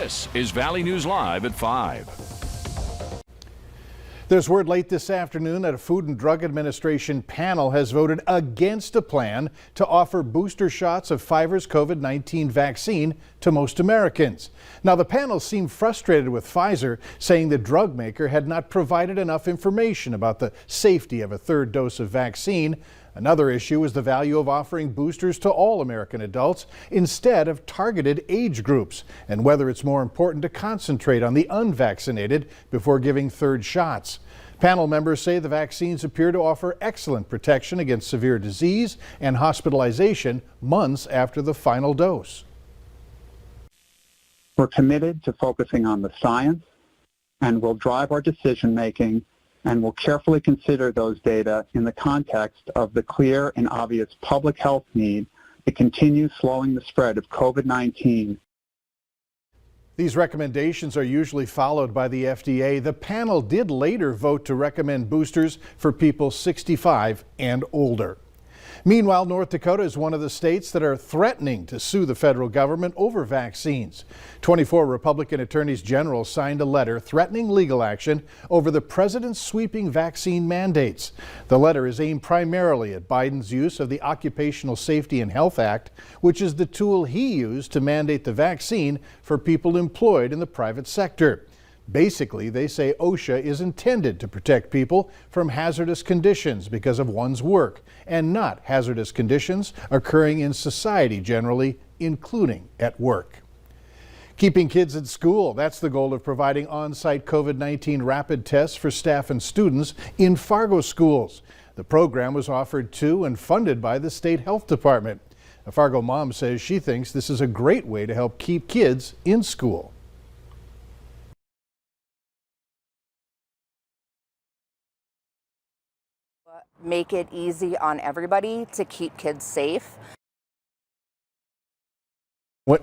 This is Valley News Live at 5. There's word late this afternoon that a Food and Drug Administration panel has voted against a plan to offer booster shots of Pfizer's COVID-19 vaccine to most Americans. Now, the panel seemed frustrated with Pfizer, saying the drug maker had not provided enough information about the safety of a third dose of vaccine. Another issue is the value of offering boosters to all American adults instead of targeted age groups, and whether it's more important to concentrate on the unvaccinated before giving third shots. Panel members say the vaccines appear to offer excellent protection against severe disease and hospitalization months after the final dose. We're committed to focusing on the science and will drive our decision-making and will carefully consider those data in the context of the clear and obvious public health need to continue slowing the spread of COVID-19. These recommendations are usually followed by the FDA. The panel did later vote to recommend boosters for people 65 and older. Meanwhile, North Dakota is one of the states that are threatening to sue the federal government over vaccines. 24 Republican attorneys general signed a letter threatening legal action over the president's sweeping vaccine mandates. The letter is aimed primarily at Biden's use of the Occupational Safety and Health Act, which is the tool he used to mandate the vaccine for people employed in the private sector. Basically, they say OSHA is intended to protect people from hazardous conditions because of one's work, and not hazardous conditions occurring in society generally, including at work. Keeping kids in school, that's the goal of providing on-site COVID-19 rapid tests for staff and students in Fargo schools. The program was offered to and funded by the state health department. A Fargo mom says she thinks this is a great way to help keep kids in school. Make it easy on everybody to keep kids safe.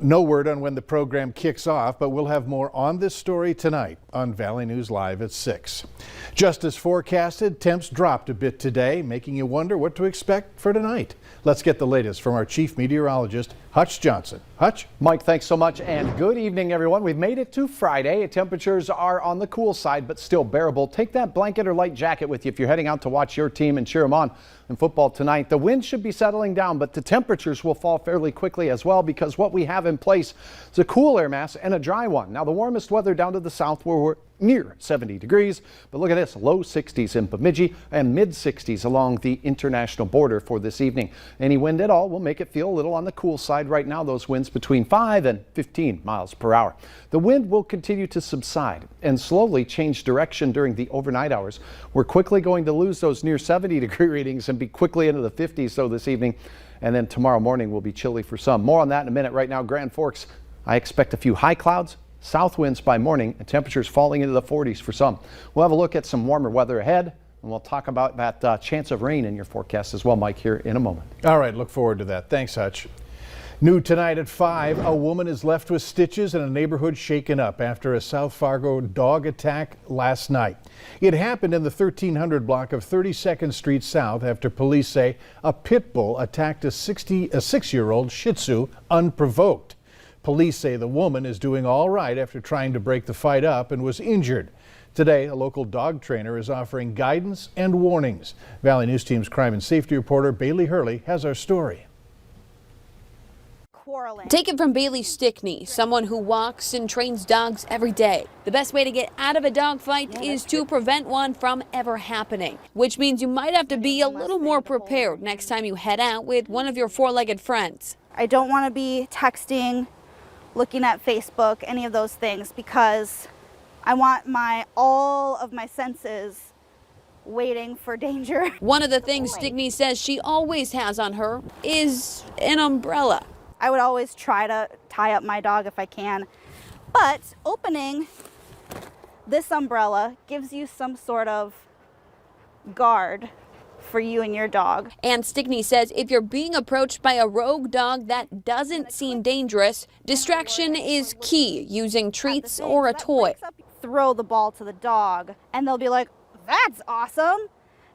No word on when the program kicks off, but we'll have more on this story tonight on Valley News Live at 6. Just as forecasted, temps dropped a bit today, making you wonder what to expect for tonight. Let's get the latest from our chief meteorologist, Hutch Johnson. Hutch? Mike, thanks so much, and good evening, everyone. We've made it to Friday. Temperatures are on the cool side, but still bearable. Take that blanket or light jacket with you if you're heading out to watch your team and cheer them on in football tonight. The wind should be settling down, but the temperatures will fall fairly quickly as well, because what we have in place is a cool air mass and a dry one. Now, the warmest weather down to the south, where we're near 70 degrees, but look at this, low 60s in Bemidji and mid 60s along the international border for this evening. Any wind at all will make it feel a little on the cool side right now. Those winds between 5 and 15 miles per hour. The wind will continue to subside and slowly change direction during the overnight hours. We're quickly going to lose those near 70 degree readings and be quickly into the 50s so this evening, and then tomorrow morning will be chilly for some. More on that in a minute. Right now, Grand Forks, I expect a few high clouds, south winds by morning, and temperatures falling into the 40s for some. We'll have a look at some warmer weather ahead, and we'll talk about that chance of rain in your forecast as well, Mike, here in a moment. All right, look forward to that. Thanks, Hutch. New tonight at 5, a woman is left with stitches and a neighborhood shaken up after a South Fargo dog attack last night. It happened in the 1300 block of 32nd Street South after police say a pit bull attacked a 6-year-old Shih Tzu unprovoked. Police say the woman is doing all right after trying to break the fight up and was injured. Today, a local dog trainer is offering guidance and warnings. Valley News Team's crime and safety reporter Bailey Hurley has our story. Take it from Bailey Stickney, someone who walks and trains dogs every day. The best way to get out of a dog fight is to prevent one from ever happening, which means you might have to be a little more prepared next time you head out with one of your four-legged friends. I don't want to be texting, looking at Facebook, any of those things, because I want all of my senses waiting for danger. One of the things Stickney says she always has on her is an umbrella. I would always try to tie up my dog if I can, but opening this umbrella gives you some sort of guard for you and your dog. And Stickney says if you're being approached by a rogue dog that doesn't seem dangerous, distraction is key, using treats or a toy. Throw the ball to the dog and they'll be like, "That's awesome."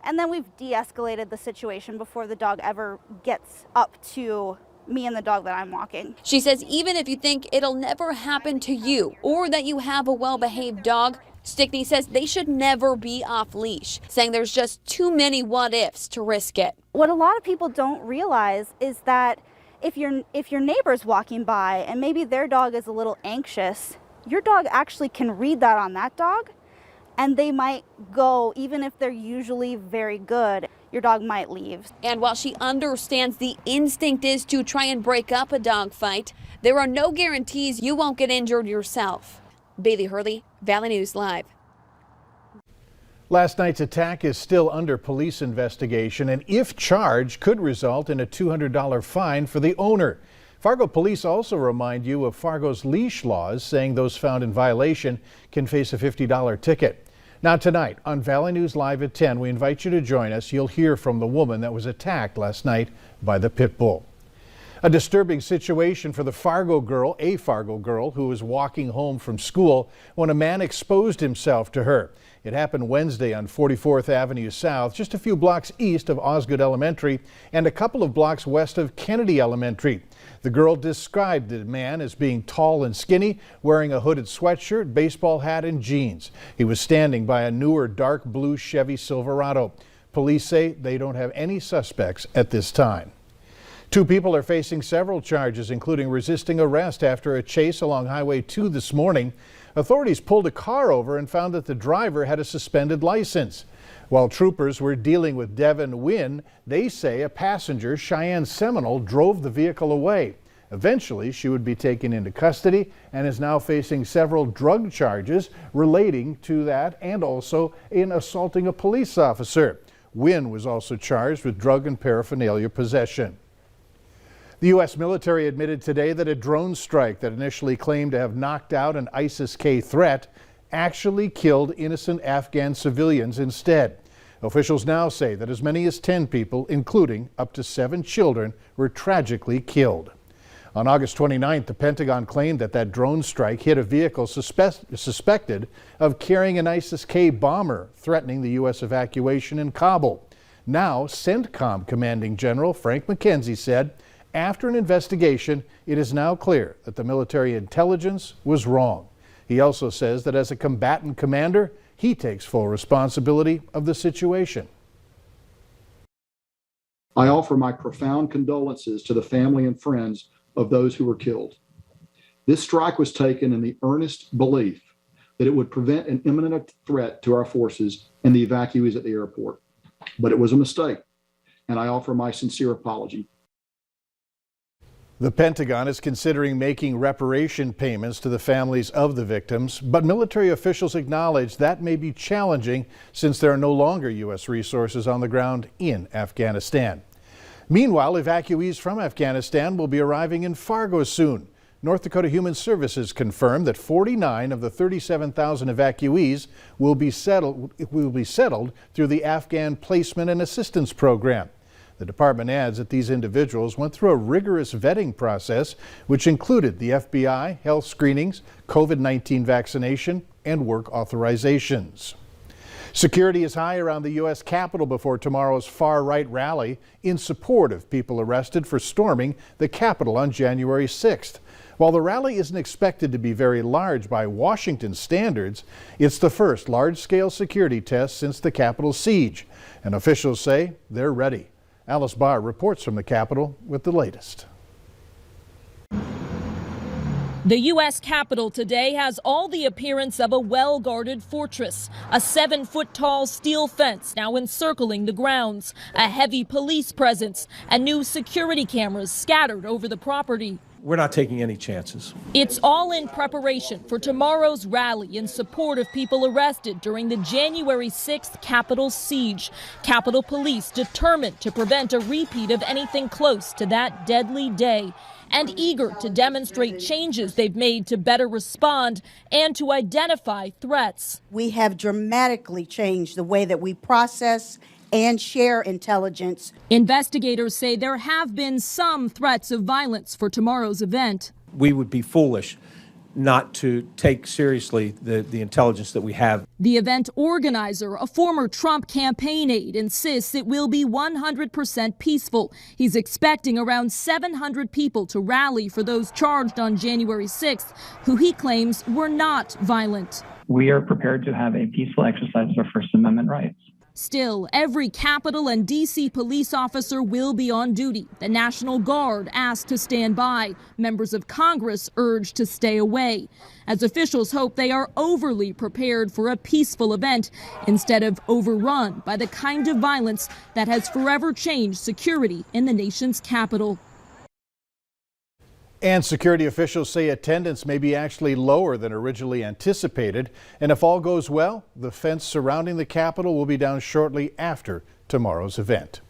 And then we've de-escalated the situation before the dog ever gets up to me and the dog that I'm walking. She says even if you think it'll never happen to you or that you have a well-behaved dog, Stickney says they should never be off leash, saying there's just too many what ifs to risk it. What a lot of people don't realize is that if your neighbor's walking by and maybe their dog is a little anxious, your dog actually can read that on that dog, and they might go, even if they're usually very good, your dog might leave. And while she understands the instinct is to try and break up a dog fight, there are no guarantees you won't get injured yourself. Bailey Hurley, Valley News Live. Last night's attack is still under police investigation, and if charged, could result in a $200 fine for the owner. Fargo police also remind you of Fargo's leash laws, saying those found in violation can face a $50 ticket. Now tonight on Valley News Live at 10, we invite you to join us. You'll hear from the woman that was attacked last night by the pit bull. A disturbing situation for a Fargo girl who was walking home from school when a man exposed himself to her. It happened Wednesday on 44th Avenue South, just a few blocks east of Osgood Elementary and a couple of blocks west of Kennedy Elementary. The girl described the man as being tall and skinny, wearing a hooded sweatshirt, baseball hat, and jeans. He was standing by a newer dark blue Chevy Silverado. Police say they don't have any suspects at this time. Two people are facing several charges, including resisting arrest after a chase along Highway 2 this morning. Authorities pulled a car over and found that the driver had a suspended license. While troopers were dealing with Devin Wynn, they say a passenger, Cheyenne Seminole, drove the vehicle away. Eventually, she would be taken into custody and is now facing several drug charges relating to that and also in assaulting a police officer. Wynn was also charged with drug and paraphernalia possession. The U.S. military admitted today that a drone strike that initially claimed to have knocked out an ISIS-K threat actually killed innocent Afghan civilians instead. Officials now say that as many as 10 people, including up to 7 children, were tragically killed. On August 29th, the Pentagon claimed that drone strike hit a vehicle suspected of carrying an ISIS-K bomber threatening the U.S. evacuation in Kabul. Now, CENTCOM Commanding General Frank McKenzie said, after an investigation, it is now clear that the military intelligence was wrong. He also says that as a combatant commander, he takes full responsibility of the situation. I offer my profound condolences to the family and friends of those who were killed. This strike was taken in the earnest belief that it would prevent an imminent threat to our forces and the evacuees at the airport. But it was a mistake, and I offer my sincere apology. The Pentagon is considering making reparation payments to the families of the victims, but military officials acknowledge that may be challenging since there are no longer U.S. resources on the ground in Afghanistan. Meanwhile, evacuees from Afghanistan will be arriving in Fargo soon. North Dakota Human Services confirmed that 49 of the 37,000 evacuees will be settled through the Afghan Placement and Assistance Program. The department adds that these individuals went through a rigorous vetting process, which included the FBI, health screenings, COVID-19 vaccination, and work authorizations. Security is high around the U.S. Capitol before tomorrow's far-right rally in support of people arrested for storming the Capitol on January 6th. While the rally isn't expected to be very large by Washington standards, it's the first large-scale security test since the Capitol siege, and officials say they're ready. Alice Barr reports from the Capitol with the latest. The U.S. Capitol today has all the appearance of a well-guarded fortress. A 7-foot-tall steel fence now encircling the grounds, a heavy police presence, and new security cameras scattered over the property. We're not taking any chances. It's all in preparation for tomorrow's rally in support of people arrested during the January 6th Capitol siege. Capitol Police determined to prevent a repeat of anything close to that deadly day, and eager to demonstrate changes they've made to better respond and to identify threats. We have dramatically changed the way that we process and share intelligence. Investigators say there have been some threats of violence for tomorrow's event. We would be foolish not to take seriously the intelligence that we have. The event organizer, a former Trump campaign aide, insists it will be 100% peaceful. He's expecting around 700 people to rally for those charged on January 6th, who he claims were not violent. We are prepared to have a peaceful exercise of our First Amendment rights. Still, every Capitol and D.C. police officer will be on duty. The National Guard asked to stand by. Members of Congress urged to stay away, as officials hope they are overly prepared for a peaceful event instead of overrun by the kind of violence that has forever changed security in the nation's capital. And security officials say attendance may be actually lower than originally anticipated. And if all goes well, the fence surrounding the Capitol will be down shortly after tomorrow's event.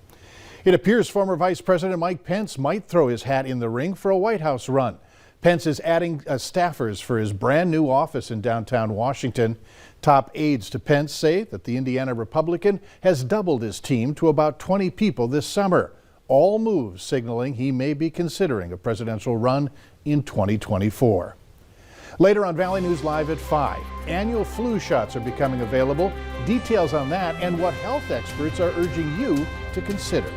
It appears former Vice President Mike Pence might throw his hat in the ring for a White House run. Pence is adding staffers for his brand new office in downtown Washington. Top aides to Pence say that the Indiana Republican has doubled his team to about 20 people this summer. All moves signaling he may be considering a presidential run in 2024. Later on Valley News Live at 5, annual flu shots are becoming available. Details on that and what health experts are urging you to consider.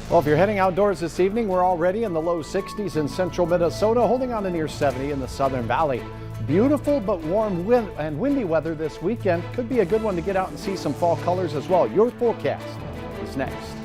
Well, if you're heading outdoors this evening, we're already in the low 60s in central Minnesota, holding on to near 70 in the Southern Valley. Beautiful but warm and windy weather this weekend. Could be a good one to get out and see some fall colors as well. Your forecast is next.